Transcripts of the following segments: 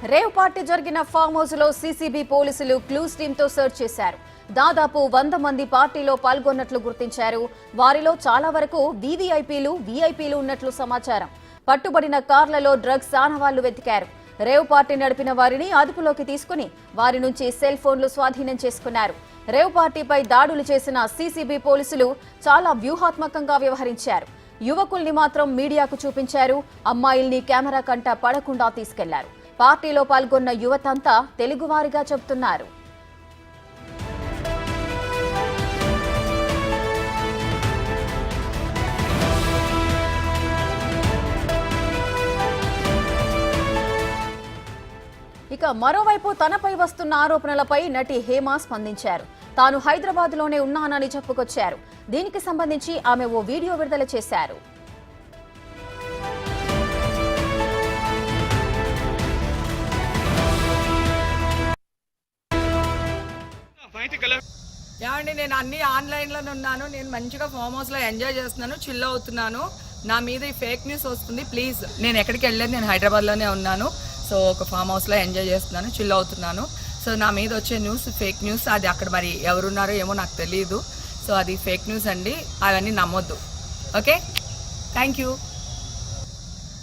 Rave party జరిగిన farm house లో CCB పోలీసులు క్లూస్ టీమ్ తో సెర్చ్ చేశారు. దాదాపు 100 మంది పార్టీలో పాల్గొన్నట్లు గుర్తించారు. వారిలో చాలా వరకు వీవీఐపీలు ఉన్నట్లు సమాచారం. పట్టుబడిన కార్లలో డ్రగ్స్ ఆనవాళ్లు వెతికారు. రేవ్ పార్టీ నడిపిన వారిని అదుపులోకి తీసుకుని వారి నుంచి సెల్ ఫోన్లు స్వాధీనం చేసుకున్నారు. రేవ్ పార్టీపై దాడులు చేసిన సీసీబీ పోలీసులు చాలా వ్యూహాత్మకంగా వ్యవహరించారు. యువకుల్ని మాత్రం మీడియాకు చూపించారు. అమ్మాయిల్ని కెమెరా కంట పడకుండా తీసుకెళ్లారు. పార్టీలో పాల్గొన్న యువతంతా తెలుగువారిగా చెబుతున్నారు. ఇక మరోవైపు తనపై వస్తున్న ఆరోపణలపై నటి హేమ స్పందించారు. తాను హైదరాబాద్ లోనే ఉన్నానని చెప్పుకొచ్చారు. దీనికి సంబంధించి ఆమె ఓ వీడియో విడుదల చేశారు. ఏమండి, నేను అన్ని ఆన్లైన్లోనే ఉన్నాను. నేను మంచిగా ఫామ్ హౌస్లో ఎంజాయ్ చేస్తున్నాను, చిల్ అవుతున్నాను. నా మీద ఈ ఫేక్ న్యూస్ వస్తుంది. ప్లీజ్, నేను ఎక్కడికి వెళ్ళలేదు, నేను హైదరాబాద్లోనే ఉన్నాను. సో ఒక ఫామ్ హౌస్లో ఎంజాయ్ చేస్తున్నాను, చిల్ అవుతున్నాను. సో నా మీద వచ్చే న్యూస్ ఫేక్ న్యూస్. అది అక్కడ మరి ఎవరున్నారో ఏమో నాకు తెలియదు. సో అది ఫేక్ న్యూస్ అండి, అవన్నీ నమ్మొద్దు. Okay, thank you.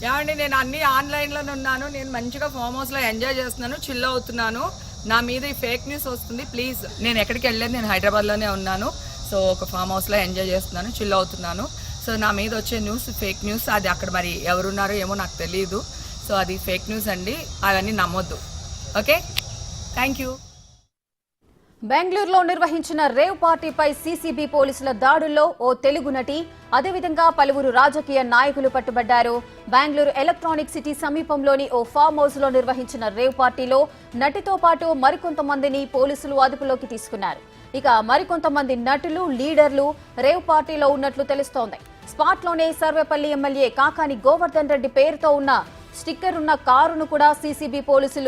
ఏమండి, నేను అన్ని ఆన్లైన్లోనే ఉన్నాను. నేను మంచిగా ఫామ్ హౌస్లో ఎంజాయ్ చేస్తున్నాను, చిల్ అవుతున్నాను. నా మీద ఈ ఫేక్ న్యూస్ వస్తుంది. ప్లీజ్, నేను ఎక్కడికి వెళ్ళలేదు, నేను హైదరాబాద్లోనే ఉన్నాను. సో ఒక ఫామ్ హౌస్లో ఎంజాయ్ చేస్తున్నాను, చిల్ అవుతున్నాను. సో నా మీద వచ్చే న్యూస్ ఫేక్ న్యూస్. అది అక్కడ మరి ఎవరున్నారో ఏమో నాకు తెలియదు. సో అది ఫేక్ న్యూస్ అండి, అవన్నీ నమ్మొద్దు. Okay, thank you. బెంగళూరులో నిర్వహించిన రేవ్ పార్టీపై సీసీబీ పోలీసుల దాడుల్లో ఓ తెలుగు నటి, అదేవిధంగా పలువురు రాజకీయ నాయకులు పట్టుబడ్డారు. బెంగళూరు ఎలక్ట్రానిక్ సిటీ సమీపంలోని ఓ ఫామ్ హౌస్ లో నిర్వహించిన రేవ్ పార్టీలో నటితో పాటు మరికొంతమందిని పోలీసులు అదుపులోకి తీసుకున్నారు. ఇక మరికొంతమంది నటులు, లీడర్లు రేవ్ పార్టీలో ఉన్నట్లు తెలుస్తోంది. స్పాట్ లోనే సర్వేపల్లి ఎమ్మెల్యే కాకాని గోవర్ధన్ రెడ్డి పేరుతో ఉన్న స్టిక్కర్ ఉన్న కారును కూడా సీసీబీ పోలీసులు